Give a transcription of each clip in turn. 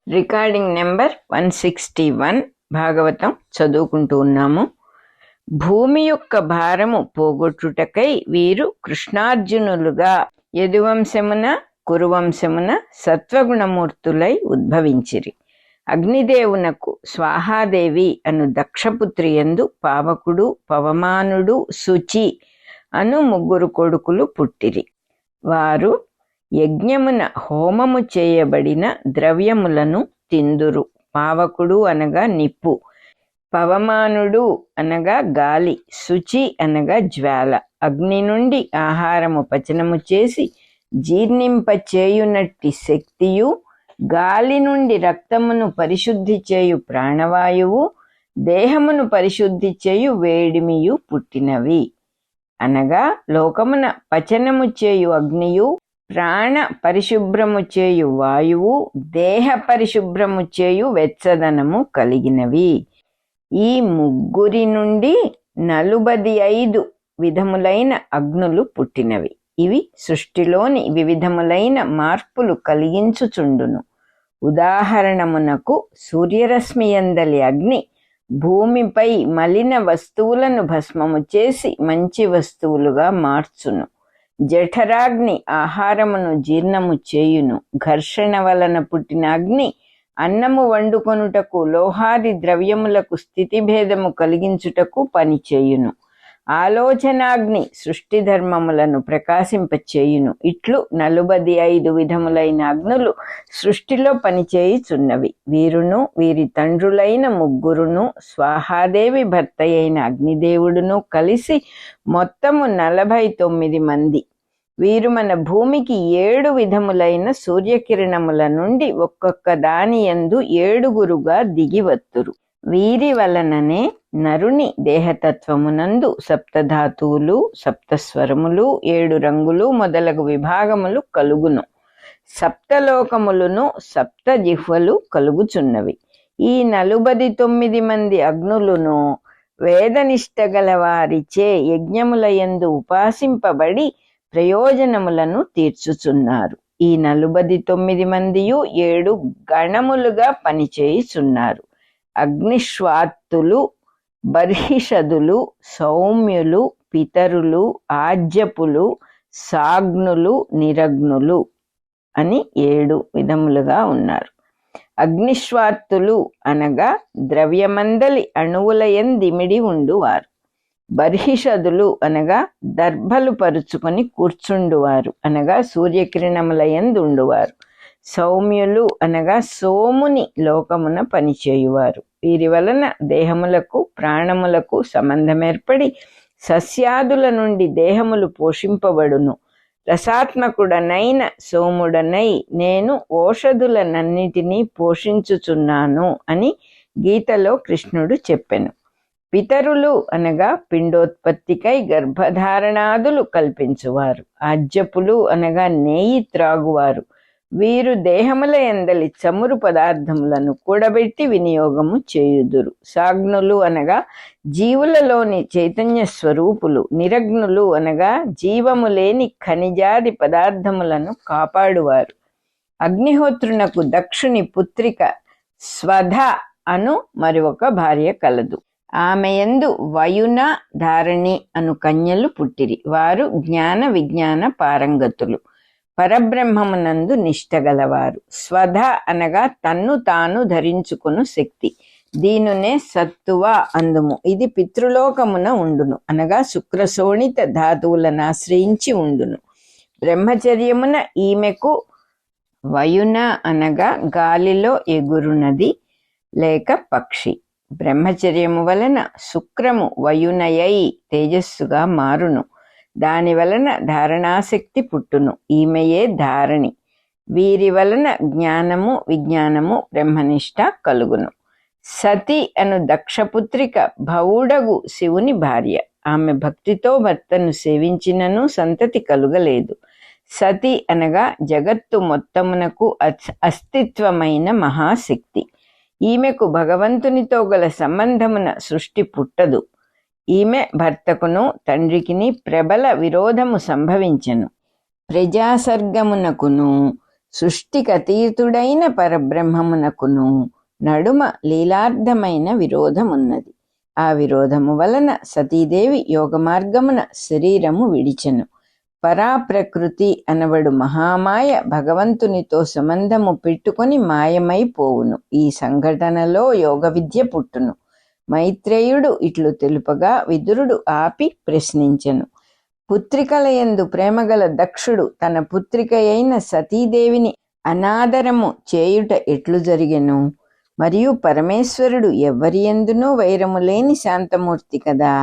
Recording number 161 Bhagavatam చదువుకుంటూ ఉన్నాము. భూమి యొక్క భారము పోగొట్టుటకై వీరు కృష్ణార్జునులుగా యదువంశమున కురువంశమున సత్వగుణమూర్తులై ఉద్భవించిరి. అగ్నిదేవునకు స్వాహాదేవి అను దక్షపుత్రియందు పావకుడు, పవమానుడు, శుచి అను ముగ్గురు కొడుకులు పుట్టిరి. వారు యజ్ఞమున హోమము చేయబడిన ద్రవ్యములను తిందురు. పావకుడు అనగా నిప్పు, పవమానుడు అనగా గాలి, శుచి అనగా జ్వాల. అగ్ని నుండి ఆహారము పచనము చేసి జీర్ణింపచేయునట్టి శక్తియు, గాలి నుండి రక్తమును పరిశుద్ధి చేయు ప్రాణవాయువు, దేహమును పరిశుద్ధి చేయు వేడిమియు పుట్టినవి. అనగా లోకమున పచనము చేయు అగ్నియు, ప్రాణ పరిశుభ్రము చేయు వాయువు, దేహ పరిశుభ్రము చేయు వెచ్చదనము కలిగినవి. ఈ ముగ్గురి నుండి 45 విధములైన అగ్నులు పుట్టినవి. ఇవి సృష్టిలోని వివిధములైన మార్పులు కలిగించుచుండును. ఉదాహరణమునకు సూర్యరశ్మియందలి అగ్ని భూమిపై మలిన వస్తువులను భస్మము చేసి మంచి వస్తువులుగా మార్చును. జఠరాగ్ని ఆహారమును జీర్ణము చేయును. ఘర్షణ వలన పుట్టిన అగ్ని అన్నము వండుకొనుటకు, లోహాది ద్రవ్యములకు స్థితిభేదము కలిగించుటకు పనిచేయును. ఆలోచనాగ్ని సృష్టి ధర్మములను ప్రకాశింపచేయును. ఇట్లు 45 విధములైన అగ్నులు సృష్టిలో పనిచేయుచున్నవి. వీరును వీరి తండ్రులైన ముగ్గురును స్వాహాదేవి భర్త అయిన అగ్నిదేవుడును కలిసి మొత్తము 49 మంది. వీరు మన భూమికి 7 విధములైన సూర్యకిరణముల నుండి ఒక్కొక్క దాని యందు 7గురుగా దిగివత్తురు. వీరి వలననే నరుని దేహతత్వమునందు సప్తధాతువులు, సప్తస్వరములు, 7 రంగులు మొదలగు విభాగములు కలుగును. సప్తలోకములను, సప్త జిహ్వలు కలుగుచున్నవి. ఈ 49 మంది అగ్నులను వేదనిష్ట గల వారిచే యజ్ఞములయందు ఉపాసింపబడి ప్రయోజనములను తీర్చుచున్నారు. ఈ 49 మందియు 7 గణములుగా పనిచేయుచున్నారు. అగ్నిశ్వాత్తులు, బర్హిషదులు, సౌమ్యులు, పితరులు, ఆజ్యపులు, సాగ్నులు, నిరగ్నులు అని 7 విధములుగా ఉన్నారు. అగ్నిశ్వాత్తులు అనగా ద్రవ్యమందలి అణువులయందిమిడి ఉండువారు. బర్హిషదులు అనగా దర్భలు పరుచుకొని కూర్చుండువారు అనగా సూర్యకిరణములయందుండువారు. సౌమ్యులు అనగా సోముని లోకమున పనిచేయువారు. వీరి వలన దేహములకు ప్రాణములకు సంబంధమేర్పడి సస్యాదుల నుండి దేహములు పోషింపబడును. రసాత్మకుడనైన సోముడనై నేను ఓషధులనన్నిటినీ పోషించుచున్నాను అని గీతలో కృష్ణుడు చెప్పెను. పితరులు అనగా పిండోత్పత్తికై గర్భధారణాదులు కల్పించువారు. ఆజ్యపులు అనగా నేయి త్రాగువారు. వీరు దేహముల యందలి చమురు పదార్థములను కూడబెట్టి వినియోగము చేయుదురు. సాగ్నులు అనగా జీవులలోని చైతన్య స్వరూపులు. నిరగ్నులు అనగా జీవము లేని ఖనిజాది పదార్థములను కాపాడువారు. అగ్నిహోత్రునకు దక్షుని పుత్రిక స్వధ అను మరి ఒక భార్య కలదు. ఆమెయందు వయున, ధారణి అను కన్యలు పుట్టిరి. వారు జ్ఞాన విజ్ఞాన పారంగతులు, పరబ్రహ్మమునందు నిష్టగలవారు. స్వధ అనగా తన్ను తాను ధరించుకును శక్తి. దీనునే సత్తువ అందుము. ఇది పితృలోకమున ఉండును అనగా శుక్రశోణిత ధాతువులను ఆశ్రయించి ఉండును. బ్రహ్మచర్యమున ఈమెకు వయున అనగా గాలిలో ఎగురునది లేక పక్షి. బ్రహ్మచర్యము వలన శుక్రము వయునయై తేజస్సుగా మారును. దాని వలన ధారణాశక్తి పుట్టును. ఈమెయే ధారణి. వీరి వలన జ్ఞానము విజ్ఞానము బ్రహ్మనిష్ట కలుగును. సతి అను దక్షపుత్రిక భవుడగు శివుని భార్య. ఆమె భక్తితో భర్తను సేవించినను సంతతి కలుగలేదు. సతి అనగా జగత్తు మొత్తమునకు అస్తిత్వమైన మహాశక్తి. ఈమెకు భగవంతునితో గల సంబంధమున సృష్టి పుట్టదు. ఈమె భర్తకును తండ్రికిని ప్రబల విరోధము సంభవించెను. ప్రజాసర్గమునకును సృష్టికతీతుడైన పరబ్రహ్మమునకును నడుమ లీలార్థమైన విరోధమున్నది. ఆ విరోధము వలన సతీదేవి యోగ మార్గమున శరీరము విడిచెను. పరాప్రకృతి అనబడు మహామాయ భగవంతునితో సంబంధము పెట్టుకొని మాయమైపోవును. ఈ సంఘటనలో యోగ విద్య పుట్టును. మైత్రేయుడు ఇట్లు తెలుపగా విదురుడు ఆపి ప్రశ్నించెను. పుత్రికలయందు ప్రేమగల దక్షుడు తన పుత్రిక అయిన సతీదేవిని అనాదరము చేయుట ఎట్లు జరిగెను? మరియు పరమేశ్వరుడు ఎవ్వరి యందునూ వైరము లేని శాంతమూర్తి కదా,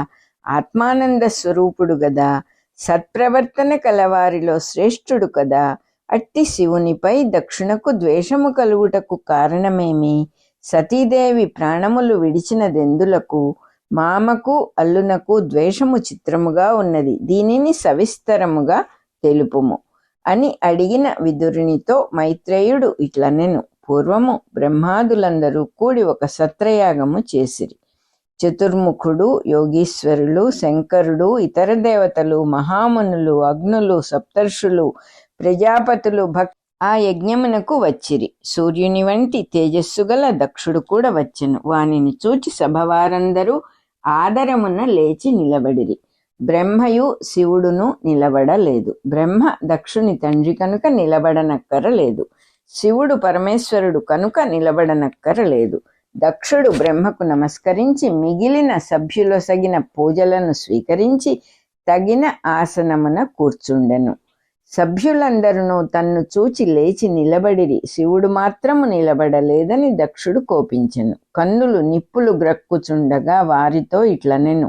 ఆత్మానంద స్వరూపుడు గదా, సత్ప్రవర్తన కలవారిలో శ్రేష్ఠుడు కదా. అట్టి శివునిపై దక్షునకు ద్వేషము కలుగుటకు కారణమేమి? సతీదేవి ప్రాణములు విడిచినదెందులకు? మామకు అల్లునకు ద్వేషము చిత్రముగా ఉన్నది, దీనిని సవిస్తరముగా తెలుపుము అని అడిగిన విదురునితో మైత్రేయుడు ఇట్లనెను. పూర్వము బ్రహ్మాదులందరూ కూడి ఒక సత్రయాగము చేసిరి. చతుర్ముఖుడు, యోగీశ్వరులు, శంకరుడు, ఇతర దేవతలు, మహామునులు, అగ్నులు, సప్తర్షులు, ప్రజాపతులు ఆ యజ్ఞమునకు వచ్చిరి. సూర్యుని వంటి తేజస్సు గల దక్షుడు కూడా వచ్చెను. వానిని చూచి సభవారందరూ ఆదరమున లేచి నిలబడిరి. బ్రహ్మయు శివుడును నిలబడలేదు. బ్రహ్మ దక్షుని తండ్రి కనుక నిలబడనక్కరలేదు. శివుడు పరమేశ్వరుడు కనుక నిలబడనక్కరలేదు. దక్షుడు బ్రహ్మకు నమస్కరించి మిగిలిన సభ్యులొసగిన పూజలను స్వీకరించి తగిన ఆసనమున కూర్చుండెను. సభ్యులందరూ తన్ను చూచి లేచి నిలబడిరి. శివుడు మాత్రము నిలబడలేదని దక్షుడు కోపించెను. కన్నులు నిప్పులు గ్రక్కుచుండగా వారితో ఇట్లనెను.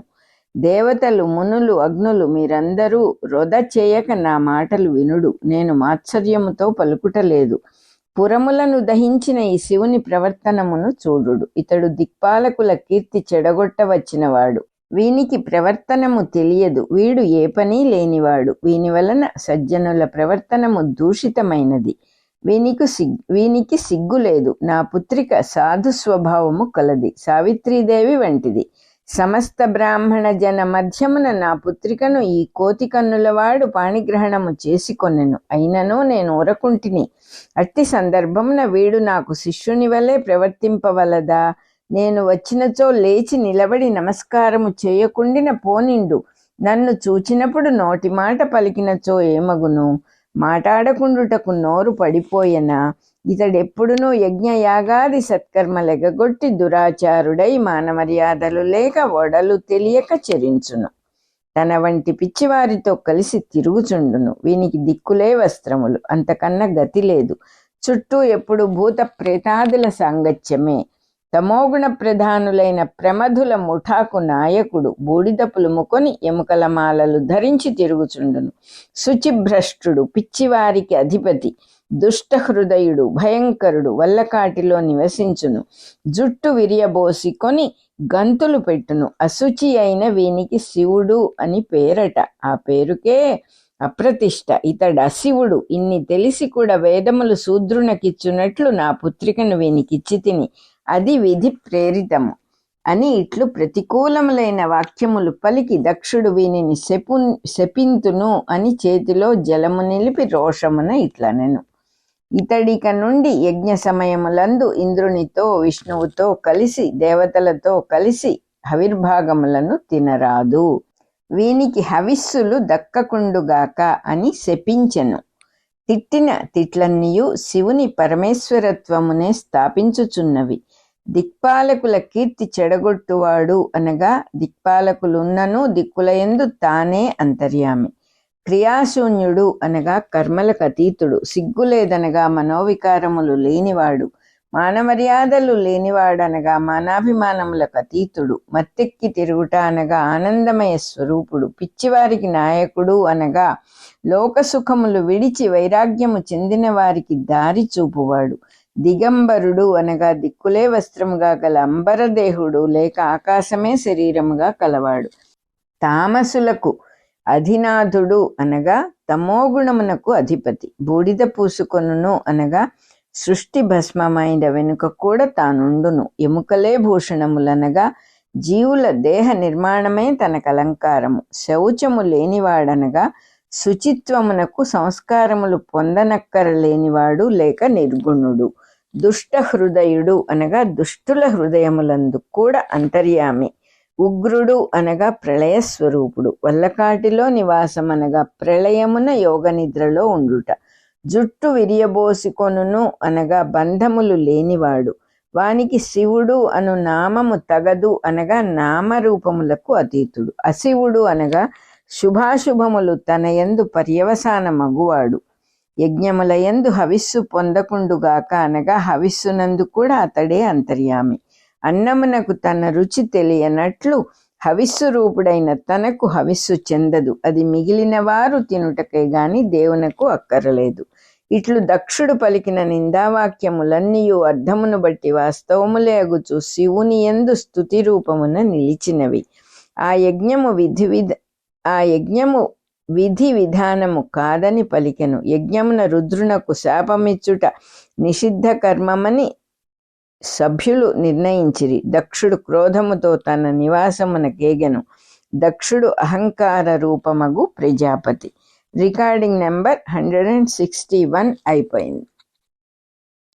దేవతలు, మునులు, అగ్నులు, మీరందరూ వృధ చేయక నా మాటలు వినుడు. నేను మాత్సర్యముతో పలుకుటలేదు. పురములను దహించిన ఈ శివుని ప్రవర్తనమును చూడుడు. ఇతడు దిక్పాలకుల కీర్తి చెడగొట్టవచ్చినవాడు. వీనికి ప్రవర్తనము తెలియదు. వీడు ఏ పని లేనివాడు. వీని వలన సజ్జనుల ప్రవర్తనము దూషితమైనది. వీనికి సిగ్గు లేదు. నా పుత్రిక సాధు స్వభావము కలది, సావిత్రీదేవి వంటిది. సమస్త బ్రాహ్మణ జన మధ్యమున నా పుత్రికను ఈ కోతి కన్నులవాడు పాణిగ్రహణము చేసుకొనెను. అయినను నేను ఊరకుంటిని. అట్టి సందర్భమున వీడు నాకు శిష్యుని వలె ప్రవర్తింపవలదా? నేను వచ్చినచో లేచి నిలబడి నమస్కారము చేయకుండిన పోనిండు. నన్ను చూచినప్పుడు నోటి మాట పలికినచో ఏమగును? మాటాడకుండుటకు నోరు పడిపోయెనా? ఇతడెప్పుడునూ యజ్ఞయాగాది సత్కర్మలెగగొట్టి దురాచారుడై మానమర్యాదలు లేక ఒడలు తెలియక చరించును. తన వంటి పిచ్చివారితో కలిసి తిరుగుచుండును. వీనికి దిక్కులే వస్త్రములు, అంతకన్నా గతి లేదు. చుట్టూ ఎప్పుడు భూత ప్రేతాదుల సాంగత్యమే. తమోగుణ ప్రధానులైన ప్రమధుల ముఠాకు నాయకుడు. బూడిద పులుముకొని ఎముకల మాలలు ధరించి తిరుగుచుండును. శుచిభ్రష్టుడు, పిచ్చివారికి అధిపతి, దుష్ట హృదయుడు, భయంకరుడు, వల్లకాటిలో నివసించును. జుట్టు విరియబోసికొని గంతులు పెట్టును. అశుచి అయిన వీనికి శివుడు అని పేరట. ఆ పేరుకే అప్రతిష్ట. ఇతడు అశివుడు. ఇన్ని తెలిసి కూడా వేదములు శూద్రునకిచ్చునట్లు నా పుత్రికను వీనికిచ్చి తిని, అది విధి ప్రేరితము అని ఇట్లు ప్రతికూలములైన వాక్యములు పలికి దక్షుడు వీనిని శపింతును అని చేతిలో జలము నిలిపి రోషమున ఇట్లనెను. ఇతడిక నుండి యజ్ఞ సమయములందు ఇంద్రునితో, విష్ణువుతో కలిసి, దేవతలతో కలిసి హవిర్భాగములను తినరాదు. వీనికి హవిస్సులు దక్కకుండుగాక అని శపించెను. తిట్టిన తిట్లన్నీయు శివుని పరమేశ్వరత్వమునే స్థాపించుచున్నవి. దిక్పాలకుల కీర్తి చెడగొట్టువాడు అనగా దిక్పాలకులున్నను దిక్కులయందు తానే అంతర్యామి. క్రియాశూన్యుడు అనగా కర్మలకు అతీతుడు. సిగ్గులేదనగా మనోవికారములు లేనివాడు. మానమర్యాదలు లేనివాడనగా మానాభిమానములకు అతీతుడు. మత్తెక్కి తిరుగుట అనగా ఆనందమయ స్వరూపుడు. పిచ్చివారికి నాయకుడు అనగా లోకసుఖములు విడిచి వైరాగ్యము చెందిన వారికి దారి చూపువాడు. దిగంబరుడు అనగా దిక్కులే వస్త్రముగా గల అంబరదేహుడు లేక ఆకాశమే శరీరముగా కలవాడు. తామసులకు అధినాథుడు అనగా తమోగుణమునకు అధిపతి. బూడిద పూసుకొనును అనగా సృష్టి భస్మమైన వెనుక కూడా తానుండును. ఎముకలే భూషణములనగా జీవుల దేహ నిర్మాణమే తనకు అలంకారము. శౌచము లేనివాడనగా శుచిత్వమునకు సంస్కారములు పొందనక్కరలేనివాడు లేక నిర్గుణుడు. దుష్ట హృదయుడు అనగా దుష్టుల హృదయములందు కూడా అంతర్యామి. ఉగ్రుడు అనగా ప్రళయ స్వరూపుడు. వల్లకాటిలో నివాసం అనగా ప్రళయమున యోగ నిద్రలో ఉండుట. జుట్టు విరియబోసికొనును అనగా బంధములు లేనివాడు. వానికి శివుడు అను నామము తగదు అనగా నామరూపములకు అతీతుడు. అశివుడు అనగా శుభాశుభములు తన యందు పర్యవసాన మగువాడు. యజ్ఞముల యందు హవిస్సు పొందకుండుగాక అనగా హవిస్సునందు కూడా అతడే అంతర్యామి. అన్నమునకు తన రుచి తెలియనట్లు హవిస్సు రూపుడైన తనకు హవిస్సు చెందదు. అది మిగిలిన వారు తినుటకే గాని దేవునకు అక్కరలేదు. ఇట్లు దక్షుడు పలికిన నిందావాక్యములన్నీయు అర్థమును బట్టి వాస్తవములే అగుచు శివుని యందు స్తుతి రూపమున నిలిచినవి. ఆ యజ్ఞము విధి విధానము కాదని పలికెను. యజ్ఞమున రుద్రునకు శాపమిచ్చుట నిషిద్ధ కర్మమని సభ్యులు నిర్ణయించిరి. దక్షుడు క్రోధముతో తన నివాసమునకేగెను. దక్షుడు అహంకార రూపమగు ప్రజాపతి. రికార్డింగ్ నెంబర్ 161 అయిపోయింది.